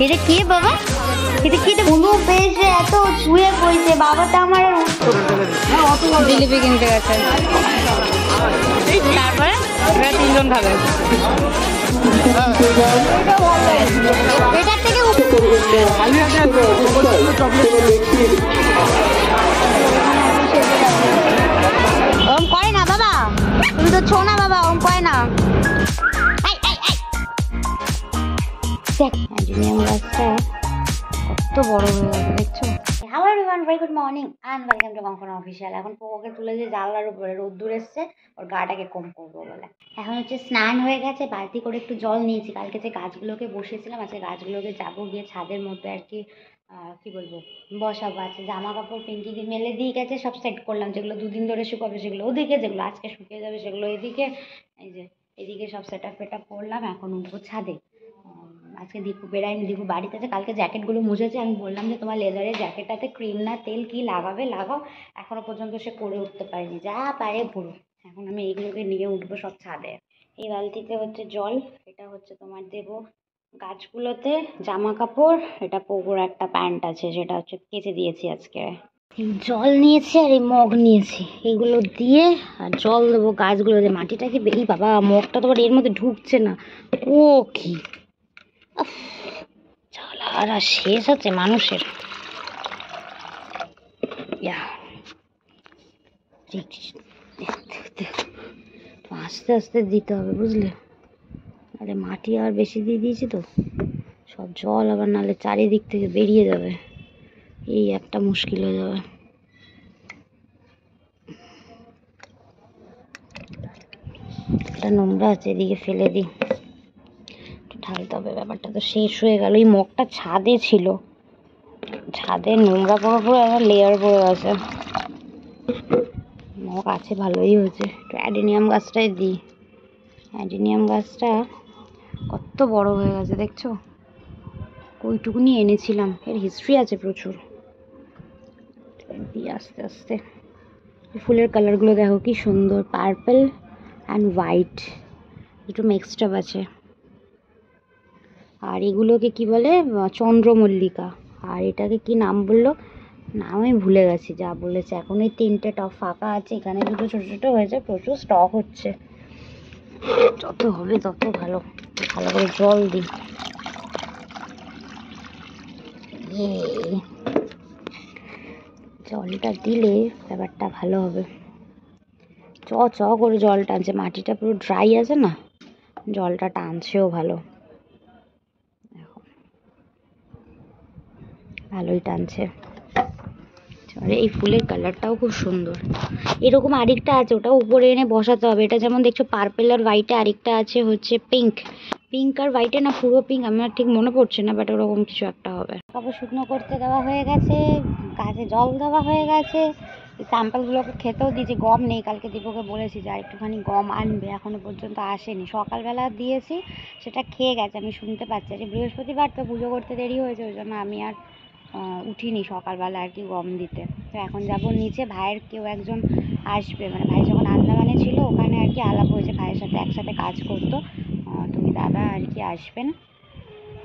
এটা কি বাবা? এটা কি কোনো পেয়েছে এত ছুঁয়ে পড়েছে বাবাটা আমার জিলিপি কিনতে গেছে। তারপরে এরা তিনজন খাবে। এটার থেকে ওম করে না বাবা, তুমি তো ছো না বাবা, ওম করে না। অ্যাডিনিয়াম গাছটা কত বড় হয়ে গেছে দেখছো। Hello everyone, very good morning and welcome to Konkona official. এখন পোকোকে তুলে যে জানলার উপরে রোদ্দুর এসছে, ওর গাটাকে কম করবো বলে এখন হচ্ছে স্নান হয়ে গেছে। বালতি করে একটু জল নিয়েছি, কালকে যে গাছগুলোকে বসিয়েছিলাম আজকে গাছগুলোকে যাবো গিয়ে ছাদের মধ্যে আর কি কি বলবো বসাবো। আছে জামা কাপড় পিঙ্কি দিয়ে মেলে দিয়ে গেছে, সব সেট করলাম। যেগুলো দুদিন ধরে শুকাবে সেগুলো ওদিকে, যেগুলো আজকে শুকিয়ে যাবে সেগুলো এদিকে। এই যে এদিকে সব সেট আপ করলাম। এখন উঠবো ছাদে। আজকে দীপু বেড়ায়নি, দীপু বাড়িতে আছে। কালকে জ্যাকেটগুলো মুছেছে, আমি বললাম যে তোমার লেদারের জ্যাকেটটাতে ক্রিম না তেল কি লাগাবে লাগাও, এখনো পর্যন্ত সে করে উঠতে পারেনি। যা পারে পুরো। এখন আমি এইগুলোকে নিয়ে উঠবো সব ছাদে। এই বালতিতে হচ্ছে জল, এটা হচ্ছে তোমার দেবো গাছগুলোতে জামা কাপড়। এটা পোগোর একটা প্যান্ট আছে যেটা হচ্ছে কেচে দিয়েছি আজকে। এই জল নিয়েছি আর এই মগ নিয়েছি, এগুলো দিয়ে আর জল দেবো গাছগুলোতে। মাটিটাকে এই বাবা মগটা তো এর মধ্যে ঢুকছে না, ও কি আর শেষ আছে মানুষের। আস্তে আস্তে দিতে হবে বুঝলে, নাহলে মাটি আর বেশি দিয়ে দিয়েছি তো সব জল আবার নাহলে চারিদিক থেকে বেরিয়ে যাবে, এই একটা মুশকিল হয়ে যাবে। এটা নোংরা আছে, এদিকে ফেলে দিই, একটু ঢালতে হবে। ব্যাপারটা তো শেষ হয়ে গেল। এই মগটা ছাদে ছিল, ছাদে নোংরা পড়ে পড়ে আমার লেয়ার পড়ে গেছে। মগ আছে ভালোই হয়েছে। একটু অ্যাডিনিয়াম গাছটাই দিই। অ্যাডিনিয়াম গাছটা কত বড় হয়ে গেছে দেখছো, ওইটুকুনি এনেছিলাম, এর হিস্ট্রি আছে প্রচুর। দিই আস্তে আস্তে। ফুলের কালারগুলো দেখো কি সুন্দর, পার্পল অ্যান্ড হোয়াইট, একটু মিক্সড আপ আছে। আর এগুলোকে কি বলে চন্দ্রমল্লিকা, আর এটাকে কি নাম বললো, নাম আমি ভুলে গেছি যা বলেছে। এখন এই তিনটে টপ ফাঁকা আছে, এখানে দুটো ছোটো ছোটো হয়েছে, প্রচুর স্টক হচ্ছে। যত হবে তত ভালো। ভালো করে জল দিই। জলটা দিলে ব্যাপারটা ভালো হবে। চ চ করে জল টানছে, মাটিটা পুরো ড্রাই আছে না, জলটা টানছেও ভালো, ভালোই টানছে। এই ফুলের কালারটাও খুব সুন্দর। এরকম আরেকটা আছে, ওটা উপরে এনে বসাতে হবে। এটা যেমন দেখছো পার্পেল আর হোয়াইটে, আরেকটা আছে হচ্ছে পিঙ্ক। পিঙ্ক আর হোয়াইটে না পুরো পিঙ্ক, আমার ঠিক মনে পড়ছে না, বাট ওরকম কিছু একটা হবে। কাপড় শুকনো করতে দেওয়া হয়ে গেছে, গাছে জল দেওয়া হয়ে গেছে। এই স্যাম্পলগুলোকে খেতেও দিয়েছি। গম নেই, কালকে দীপকে বলেছি যে একটুখানি গম আনবে, এখনো পর্যন্ত আসেনি। সকালবেলা দিয়েছি, সেটা খেয়ে গেছে, আমি শুনতে পাচ্ছি। যে বৃহস্পতিবার তো পুজো করতে দেরি হয়েছে, ওই জন্য আমি আর উঠিনি সকালবেলা আর কি গম দিতে। তো এখন যাবো নিচে, ভাইয়ের কেউ একজন আসবে, মানে ভাই যখন আন্দামানে ছিল ওখানে আর কি আলাপ হয়েছে, ভাইয়ের সাথে একসাথে কাজ করতো, তুমি দাদা আর কি আসবেন।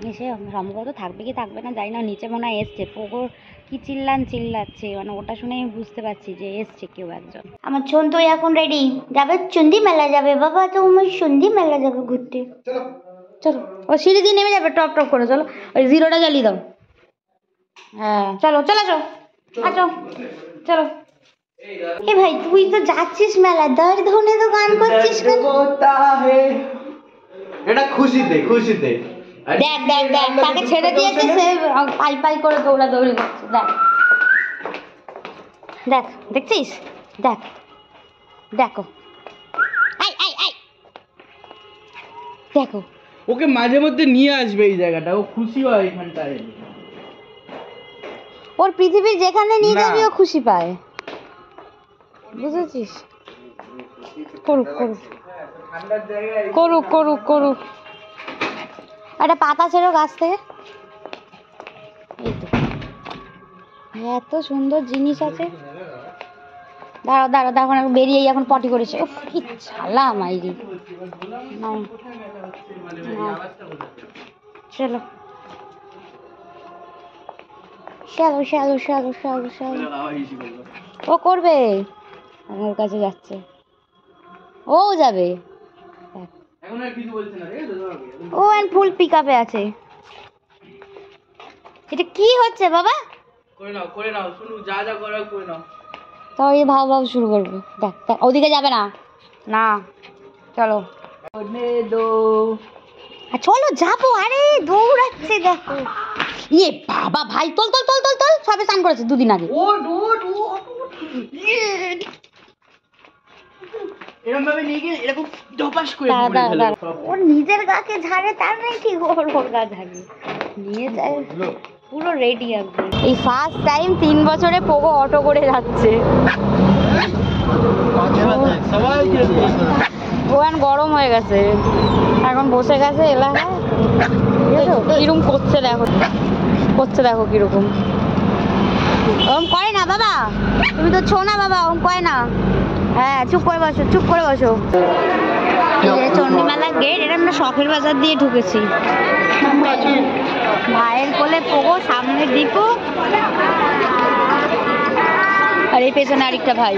এসে সম্ভবত থাকবে কি থাকবে না জানি না, নিচে মনে হয় এসছে। পোগোর কি চিল্লাচ্ছে, মানে ওটা শুনে আমি বুঝতে পারছি যে এসছে কেউ একজন। আমার চন্দু এখন রেডি, যাবে চন্ডী মেলা যাবে বাবা, তো আমার চন্ডী মেলা যাবে ঘুরতে। চলো ও সিঁড়ি দিয়ে নেমে যাবে টপ টপ করে, চলো ওই জিরোটা জ্বালিয়ে দাও। হ্যাঁ চলো চলো চলো আছো চলো। এ ভাই তুই তো যাচ্ছিস মেলা, দর ধনে তো গান করছিস কেন? এটা খুশিতে খুশিতে দেখ দেখ দেখ, তাকে ছেড়ে দিয়েছে, সে পাই পাই করে দৌড়াদৌড়ি করছে। দেখ দেখ, দেখছিস, দেখ দেখো, আই আই আই দেখো। ওকে মাঝে মধ্যে নিয়ে আসবে এই জায়গাটা, ও খুশি হয় এখানটায়। ওর পৃথিবীর যেখানে নিয়ে যাবি ও খুশি পায়, বুঝেছিস? করুক করুক করুক করুক করুক। একটা পাতা ছেড়ো গাছ থেকে। এই তো এত সুন্দর জিনিস আছে। দাঁড়াও দাঁড়াও দাঁড়াও, এখন বেরিয়ে এখন পটি করেছে। উফ কি ছালা মাইরি। চলো শ্যালো শ্যালো শ্যালো শ্যালো শ্যালো। ও করবে, আমার কাছে যাচ্ছে, ও যাবে। ও ফুল পিক আপে আছে। এটা কি হচ্ছে বাবা? করে নাও শুনু, যা যা করার করে নাও। তাও এই ভাও ভাও শুরু করবো। দেখ দেখ, ওদিকে যাবে না, না চলো চলো যাবো। আরে দৌড়াচ্ছে দেখো। ইয়ে বাবা ভাই, তোল তোল তোল তোল তোল, সবে স্নান করেছে 2 দিন আগে। এরকম ভাবে নিয়ে গিয়ে এরকম ডপাস করে ওর নিজের গাকে ঝাড়ে, তার নেই ঠিক ওর গা ঝাড়ে নিয়ে যায় পুরো রেডি একদম। এই ফার্স্ট টাইম 3 বছরে পোগো অটো করে যাচ্ছে। ও এখন গরম হয়ে গেছে, এখন বসে গেছে এলাকায়। কিরকম করছে দেখো কিরকম। ওরম করে না বাবা, তুমি তো ছো না বাবা, ওরম করে না। হ্যাঁ চুপ করে বসো, চুপ করে বসো। চণ্ডীমেলা গেট, এটা আমরা শখের বাজার দিয়ে ঢুকেছি। ভাইয়ের কোলে পোগো, সামনে দীপু, আর এই পেছনে আরেকটা ভাই।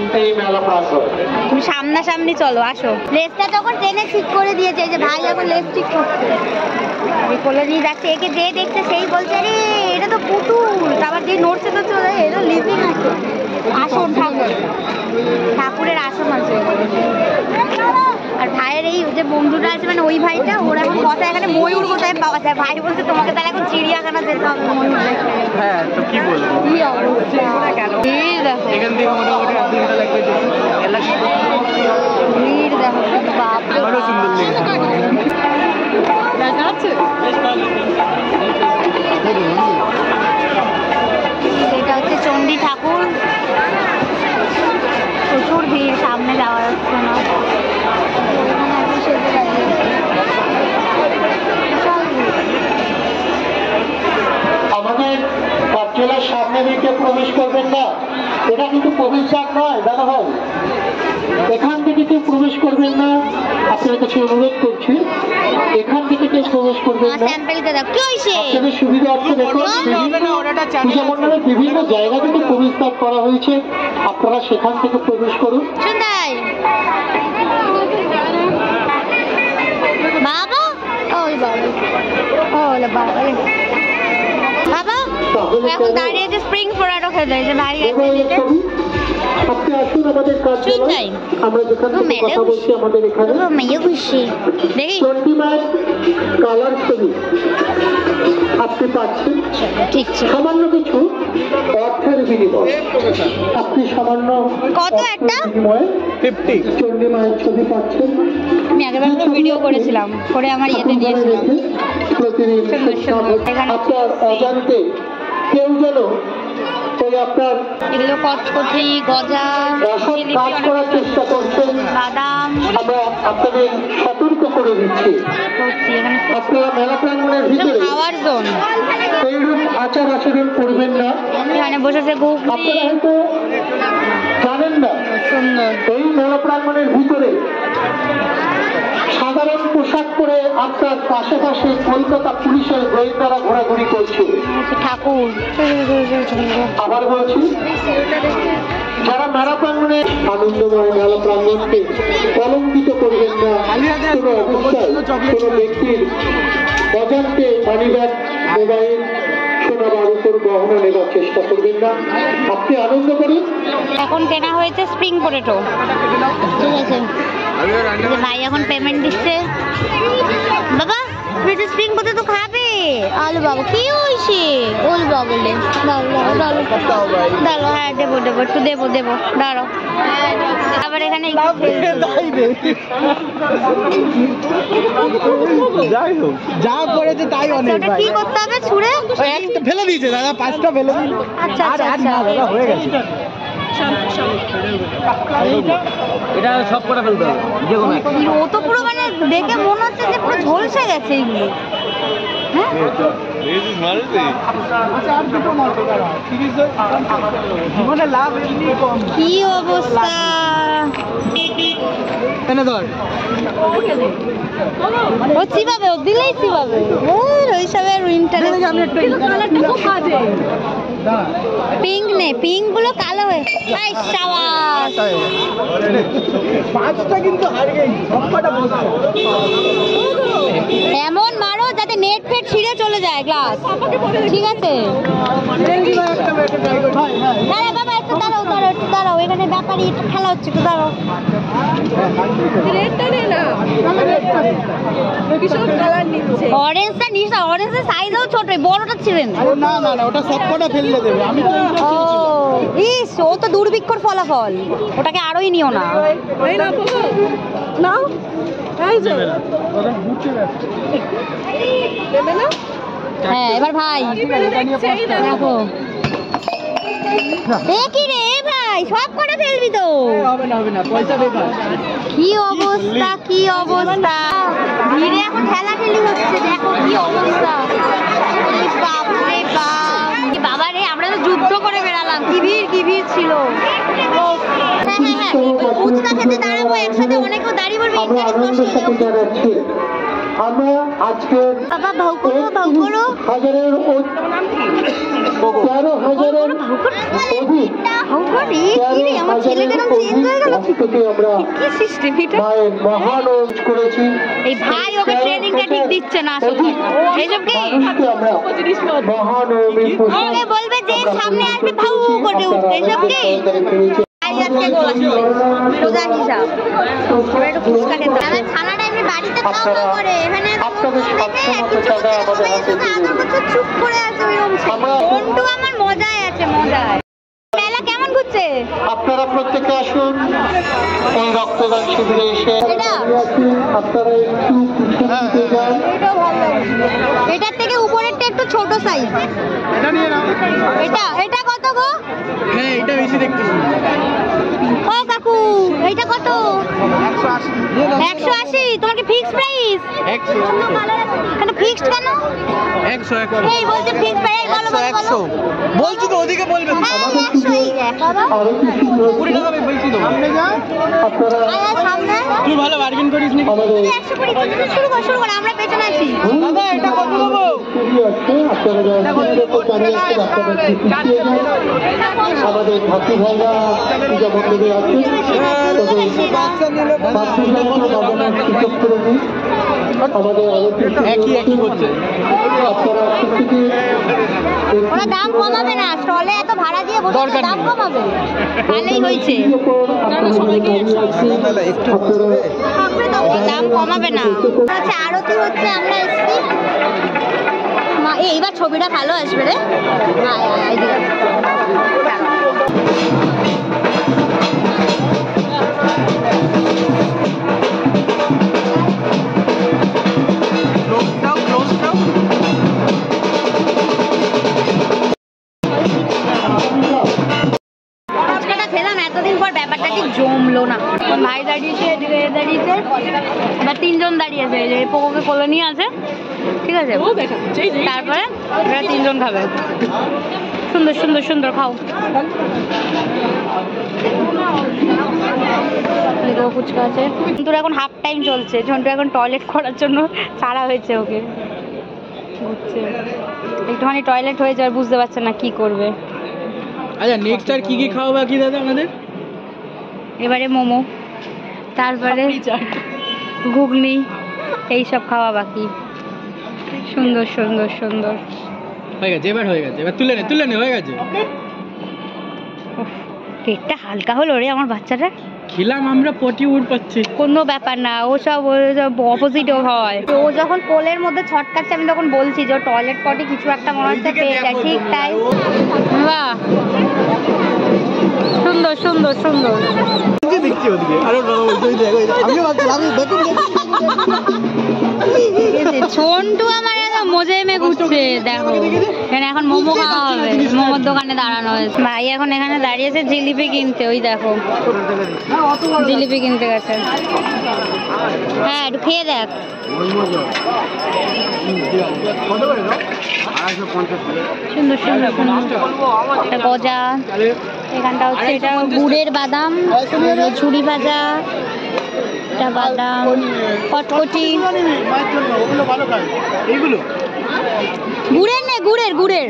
তুমি সামনাসামনি চলো, আসো। লেজটা তখন ট্রেনে ঠিক করে দিয়েছে, যে ভাই এখন লেজ ঠিক করছে। আমি কোলে নিয়ে যাচ্ছে, একে যে দেখছে সেই বলছে রে এটা তো পুতুল। আবার যে নড়ছে তো চলে, এটা লিভিং আছে, আসন ঠাকুরের আসন আছে। আর ভাইয়ের এই যে বন্ধুটা আছে, মানে ওই ভাইটা, ওর এখন কথা এখানে ময়ূর কোথায় পাওয়া যায়। ভাই বলছে তোমাকে তাহলে এখন চিড়িয়াখানা যেতে হবে ময়ূর দেখতে। হ্যাঁ তো কি বলবো, কি অবস্থা, এই দেখো এখান থেকে মোটামুটি 1 ঘন্টা লাগবে যেতে। ভিড় দেখো, বাপরে আমারও সুন্দর লেগেছে। এটা হচ্ছে চণ্ডী ঠাকুর, প্রচুর ভিড়, সামনে যাওয়া যাচ্ছে না। আমাদের কার্যালয়ের সামনে দিকে প্রবেশ করবেন না, এটা কিন্তু প্রবেশদ্বার নয় দাদা ভাই, এখান থেকে কেউ প্রবেশ করবেন না, আপনার কাছে অনুরোধ করছি, এখান থেকে কেউ প্রবেশ করবেন না। আপনাদের সুবিধা অর্থে দেখুন পূজা মণ্ডপে বিভিন্ন জায়গা থেকে প্রবেশদ্বার করা হয়েছে, আপনারা সেখান থেকে প্রবেশ করুন। বাবা ওই বাবা, ওলে বাবা বাবা এখন দাঁড়িয়ে যে স্প্রিং পোটেটো খেতে, যে ভাই আপনি আসুন আমাদের কার্যালয়, আমরা যেখান থেকে কথা বলছি আমাদের এখানে চণ্ডীমায়ের কালার ছবি আপনি পাচ্ছেন, ঠিক আছে। সামান্য কিছু অর্থের বিনিময়, আপনি সামান্য কত একটা বিনিময়ে 50 চণ্ডীমায়ের ছবি পাচ্ছেন। আমি আগেরবার তো ভিডিও করেছিলাম, করে আমার ইয়েতে দিয়েছিলাম। প্রতিদিন আপনার অজান্তে কেউ যেন ওই আপনার এগুলো কচকচি, গজা, কাজ করার চেষ্টা করছেন, বাদাম আমরা আপনাদের সতর্ক করে দিচ্ছি। আপনারা মেলা প্রাঙ্গণের ভিতরে খাওয়ার জোন, এইরূপ আচার আচরণ করবেন না। এখানে বসেছে আপনারা হয়তো জানেন না, সুন্দর এই মেলা প্রাঙ্গণের ভিতরে সাধারণ পোশাক পরে আপনার পাশে পাশে কলকাতা পুলিশের গোয়েন্দারা ঘোরাঘুরি করছে। ঠাকুর। আবার বলছি, যারা মেলা প্রাঙ্গণে আনন্দময় মেলা প্রাঙ্গণকে কলঙ্কিত করবেন না, কোনো অবস্থায় কোনো ব্যক্তির অজান্তে মানিব্যাগ, মোবাইল, সোনা বা রূপোর গহনা নেবার চেষ্টা করবেন না। আপনি আনন্দ করুন। এখন কেনা হয়েছে স্প্রিং পোটেটো, ঠিক আছে। ভাই এখন পেমেন্ট দিচ্ছে। বাবা তুমি তো স্প্রিং পোটেটো খাবে? আলু বাবা কি হয়েছে? ওল বাবলে দাঁড়ো, হ্যাঁ দেবো দেবো, একটু দেবো দেবো, দাঁড়ো। আবার এখানে যাই হোক, যা করেছে তাই অনেক। ওটা কি করতে হবে? ছুঁড়ে ফেলে দিয়েছে দাদা, 5টা ফেলে দিল। আচ্ছা আচ্ছা আচ্ছা, হয়ে গেছে। এটা সব কটা ফেলতে হবে, যে কোনো একটা। ও তো পুরো মানে দেখে মনে হচ্ছে যে পুরো ঝলসে গেছে এইগুলো। হ্যাঁ জীবনে লাভ এমনি কম। কি অবস্থা, এনে ধর। ও চিবাবে, ও দিলেই চিবাবে। ওই হিসাবে ইন্টারেস্ট পিঙ্ক নে, পিঙ্ক গুলো কালো হয়ে সাবাস। এমন মারো যাতে নেট ফেট ছিঁড়ে চলে যায় গ্লাস, ঠিক আছে? দাঁড়া বাবা, একটু দাঁড়াও দাঁড়াও একটু দাঁড়াও, এখানে ব্যাপারই একটু খেলা হচ্ছে, একটু দাঁড়াও। অরেঞ্জটা নিস না, অরেঞ্জের সাইজও ছোট, বড়টা ছিলেন। না না না, ওটা সবকটা ফেললে দেবে। আমি তো ও ইস, ও তো দুর্ভিক্ষর ফলাফল, ওটাকে আরোই নিও না। হ্যাঁ এবার ভাই দেখো, দেখি রে ভাই, সব করে ফেলবি তো। হবে না, হবে না, পয়সা বেকার। কি অবস্থা, কি অবস্থা, ভিড়ে এখন ঠেলাঠেলি হচ্ছে, দেখো কি অবস্থা। বাপরে বাপ, বাবা রে, আমরা তো যুদ্ধ করে বেড়ালাম, কি ভিড় ছিল। হ্যাঁ হ্যাঁ হ্যাঁ, ফুচকা খেতে দাঁড়াবো একসাথে, অনেকেও দাঁড়িয়ে পড়বে। আমরা আনন্দের সাথে জানাচ্ছি আমরা আজকে বাবা ভাউ করো, ভাউ করো। 13,000-এর অধিক ভাউ করি কি রে, আমার ছেলেটারও চেঞ্জ হয়ে গেল। থেকে আমরা কি সিস্টেম এটা? মায়ের মহানজ করেছি। এই ভাই ওকে ট্রেনিংটা ঠিক দিচ্ছে না আসলে, এইসব কি মানুষকে আমরা মহানবমী ওকে বলবে যে সামনে আসবে ভাউ করে উঠতে, এসব কি? আজকে গোলা সোজা হিসাব। এবার একটু ফুচকা খেতে হবে। আমার খানাটা এমনি বাড়িতে খাওয়া করে, এখানে চুপ করে আছে ওইরকম। কোনটু আমার মজায় আছে, মজায়। মেলা কেমন ঘুরছে? আপনারা প্রত্যেকে আসুন এই রক্তদান শিবিরে এসে আপনারা একটু খুশি যান। এটার থেকে উপরেরটা একটু ছোট সাইজ। এটা নিয়ে নাও। এটা কত গো? হ্যাঁ, এটা বেশি দেখতেছি। ও কাকু, এইটা কত? 180। তোমার কি ফিক্সড প্রাইস? 100 কেন ফিক্সড কেন? 100 এই বলছে ফিক্সড প্রাইস, বলো বলো। বলছি তো, ওদিকে বলবে। 100 এই দেখ বাবা। 20 টাকা বলছি তো। সামনে যা। আপনারা আয় সামনে। তুই ভালো বার্গেন করিস নি। 120 শুরু কর, আমরা পেছনে আছি। দাদা এটা কত দেবো? আমাদের ভাতৃ ভাইরা পূজা মণ্ডপে আছে, সুযোগ করে দিন। আমাদের একই করছে। আপনারা প্রত্যেকে ওরা দাম কমাবে না, স্টলে এত ভাড়া দিয়ে বসে দাম কমাবে, ভালোই হয়েছে। দাম কমাবে না, হচ্ছে আরতি হচ্ছে, আমরা এসছি। এইবার ছবিটা ভালো আসবে রে। খেলাম এতদিন পর, ব্যাপারটা ঠিক জমলো না। ভাই দাঁড়িয়েছে, এদিকে দাঁড়িয়েছে, এবার 3 জন দাঁড়িয়েছে। এই পোকোকে কোলে নিয়ে আছে, ঠিক আছে? তারপরে এরা 3 জন খাবে। সুন্দর সুন্দর সুন্দর খাও। ফুচকা আছে। ঝন্টুর এখন হাফ টাইম চলছে, ঝন্টু এখন টয়লেট করার জন্য ছাড়া হয়েছে ওকে, ঘুরছে একটুখানি, টয়লেট হয়েছে আর বুঝতে পারছে না কি করবে। আচ্ছা, নেক্সট আর কি কি খাওয়া বাকি দাদা আমাদের? এবারে মোমো, তারপরে ঘুগনি, এইসব খাওয়া বাকি। সুন্দর সুন্দর সুন্দর হয়ে গেছে, এবার হয়ে গেছে, এবার তুলে নে হয়ে গেছে। পেটটা হালকা হলো রে আমার বাচ্চাটা। খেলাম আমরা, পটি উঠ পাচ্ছে। কোনো ব্যাপার না, ও সব অপোজিটও হয়। ও যখন কোলের মধ্যে ছটকাচ্ছে, আমি তখন বলছি যে টয়লেট পটি কিছু একটা মনে হচ্ছে পেয়ে যায়, ঠিক তাই। বাহ, সুন্দর সুন্দর সুন্দর। দেখছি ওদিকে আরো ছোন্টু আমার মজেমে ঘুরছে, দেখো এখানে এখন মোমো খাওয়া হবে, মোমোর দোকানে দাঁড়ানো হয়েছে। ভাই এখন এখানে দাঁড়িয়েছে জিলিপি কিনতে, ওই দেখো জিলিপি কিনতে গেছে। হ্যাঁ একটু খেয়ে দেখ। সুন্দর সুন্দর সুন্দর গজা, এখানটা হচ্ছে এটা গুড়ের বাদাম, ঝুড়ি ভাজা, এটা বাদাম, কটকটি, গুড়ের নে গুড়ের গুড়ের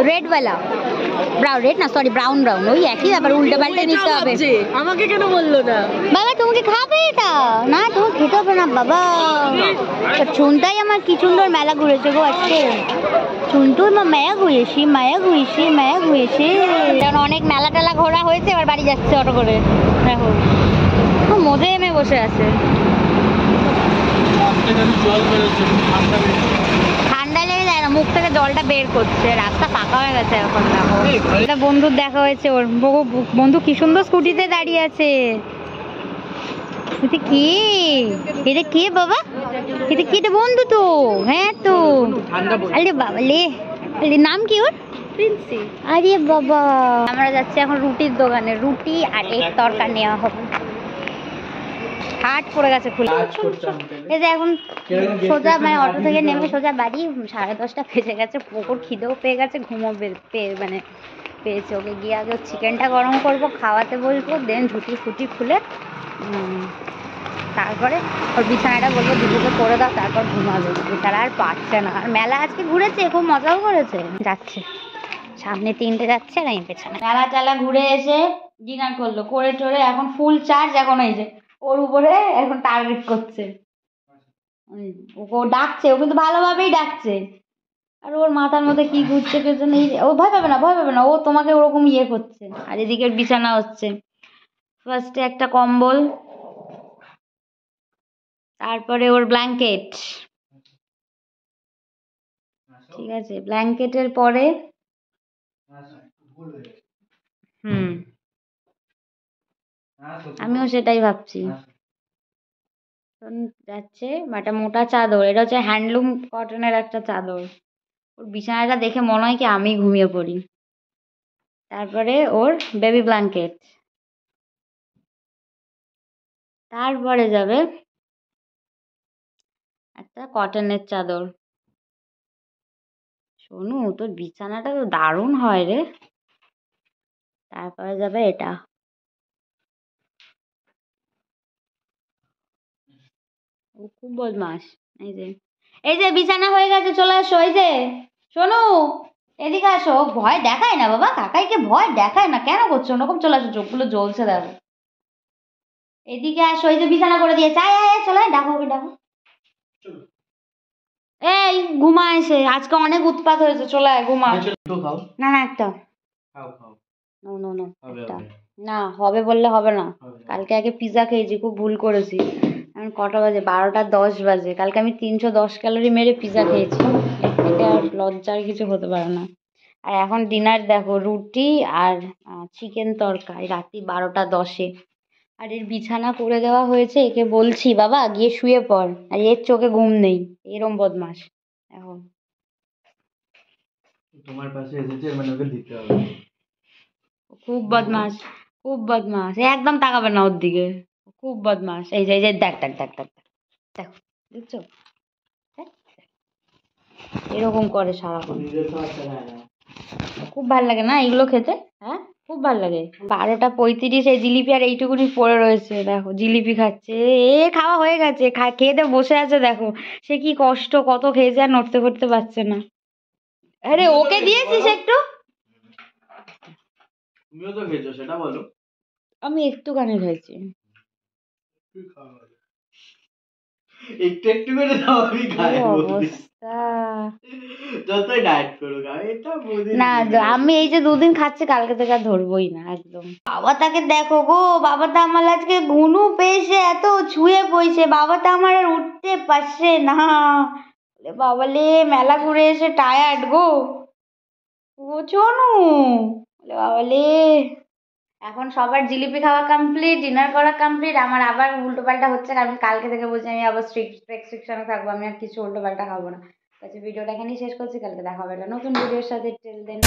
রেড ওয়ালা ব্রাউন রেড না সরি ব্রাউন ব্রাউন ওই একই ব্যাপার উল্টে পাল্টে নিতে হবে আমাকে কেন বললো না বাবা তোমাকে খাবে এটা না তুমি খেতে হবে না বাবা চুনটাই আমার কি সুন্দর মেলা ঘুরেছে গো আজকে চুনটু মায়া ঘুরেছি কারণ অনেক মেলা টেলা ঘোরা হয়েছে এবার বাড়ি যাচ্ছে অটো করে দেখো খুব মজা এমে বসে আছে ঠান্ডা লেগে যায় না মুখ থেকে জলটা বের করছে রাস্তা ফাঁকা হয়ে গেছে এখন দেখো এটা বন্ধুর দেখা হয়েছে ওর বন্ধু কি সুন্দর স্কুটিতে দাঁড়িয়ে আছে এটা কে বাবা এটা কি এটা বন্ধু তো হ্যাঁ তো আরে বাবা লে নাম কি ওর প্রিন্সি আরে বাবা আমরা যাচ্ছি এখন রুটির দোকানে রুটি আর এক তরকা নেওয়া হবে হাট পড়ে গেছে খুলে এই যে এখন সোজা মানে অটো থেকে নেমে সোজা বাড়ি 10:30 বেজে গেছে পুকুর খিদেও পেয়ে গেছে ঘুমো মানে পেয়েছে ওকে গিয়ে আগে চিকেনটা গরম করবো খাওয়াতে বলবো দেন ঝুটি ফুটি খুলে তারপরে ওর বিছানাটা বলবো দুটোকে করে দাও তারপর ঘুমাবে বিছানা আর পারছে না আর মেলা আজকে ঘুরেছে খুব মজাও করেছে যাচ্ছে সামনে 3টে যাচ্ছে আর এই পেছনে মেলা টেলা ঘুরে এসে ডিনার করলো করে টোরে এখন ফুল চার্জ এখন এই যে ওর উপরে এখন টার্গেট করছে ও ডাকছে ও কিন্তু ভালোভাবেই ডাকছে আর ওর মাথার মধ্যে কি ঘুরছে কেউ নেই ও ভয় পাবে না ও তোমাকে ওরকম ইয়ে করছে আর এদিকে বিছানা হচ্ছে ফার্স্টে একটা কম্বল তারপরে ওর ব্ল্যাঙ্কেট ঠিক আছে ব্ল্যাঙ্কেটের পরে আমিও সেটাই ভাবছি যাচ্ছে একটা মোটা চাদর এটা হচ্ছে হ্যান্ডলুম কটনের একটা চাদর ওর বিছানাটা দেখে মনে হয় কি আমি ঘুমিয়ে পড়ি তারপরে ওর বেবি ব্ল্যাঙ্কেট তারপরে যাবে একটা কটনের চাদর শোনু তোর বিছানাটা তো দারুণ হয় রে তারপরে যাবে এটা ও খুব বদমাস এই যে বিছানা হয়ে গেছে চলে আসো এই যে শোনু এদিকে আসো ভয় দেখায় না বাবা কাকাইকে ভয় দেখায় না কেন করছো ওরকম চলে আসো চোখগুলো জ্বলছে দেখো এদিকে আসো এই যে বিছানা করে দিয়েছে আয় চলে ডাকো ওকে ডাকো এই ঘুমা এসে আজকে অনেক উৎপাত হয়েছে চলে আয় ঘুমা না একটা একটা না হবে বললে হবে না কালকে আগে পিৎজা খেয়েছি খুব ভুল করেছি এখন কটা বাজে 12:10 বাজে কালকে আমি 310 ক্যালোরি মেরে পিৎজা খেয়েছি এর থেকে আর লজ্জার কিছু হতে পারে না আর এখন ডিনার দেখো রুটি আর চিকেন তরকারি রাত্রি 12:10 আর এর বিছানা করে দেওয়া হয়েছে একে বলছি বাবা গিয়ে শুয়ে পড় আর এর চোখে ঘুম নেই এরম বদমাস এখন তোমার পাশে এসেছে মানে ওকে দিতে হবে খুব বদমাস একদম তাকাবে না ওর দিকে খুব বদমাস এই যে দেখ দেখো দেখছো এরকম করে সারাক্ষণ খুব ভালো লাগে না এগুলো খেতে হ্যাঁ খুব ভালো লাগে 12:35 এই জিলিপি আর এইটুকুনি পড়ে রয়েছে দেখো জিলিপি খাচ্ছে খাওয়া হয়ে গেছে খেতে বসে আছে দেখো সে কি কষ্ট কত খেয়েছে আর নড়তে ফড়তে পারছে না আরে ওকে দিয়েছিস একটু তুমিও তো খেয়েছো সেটা বলো আমি একটুখানি খাইছি একটু করে দাও আমি খাই অবস্থা যতই ডায়েট করুক এটা না আমি এই যে 2 দিন খাচ্ছি কালকে থেকে আর ধরবোই না একদম বাবা তাকে দেখো গো বাবাটা আমার আজকে ঘুনু পেয়েছে এত ছুঁয়ে পড়ছে বাবাটা আমার আর উঠতে পারছে না বাবালে মেলা ঘুরে এসে টায়ার্ড গো ও চনু বাবালে এখন সবার জিলিপি খাওয়া কমপ্লিট ডিনার করা কমপ্লিট আমার আবার উল্টো পাল্টা হচ্ছে কারণ কালকে থেকে বলছি আমি আবার স্ট্রিক্ট রেস্ট্রিকশনে থাকবো আমি আর কিছু উল্টো পাল্টা খাবো না আচ্ছা ভিডিওটা এখানেই শেষ করছি কালকে দেখা হবে একটা নতুন ভিডিওর সাথে টিল দেন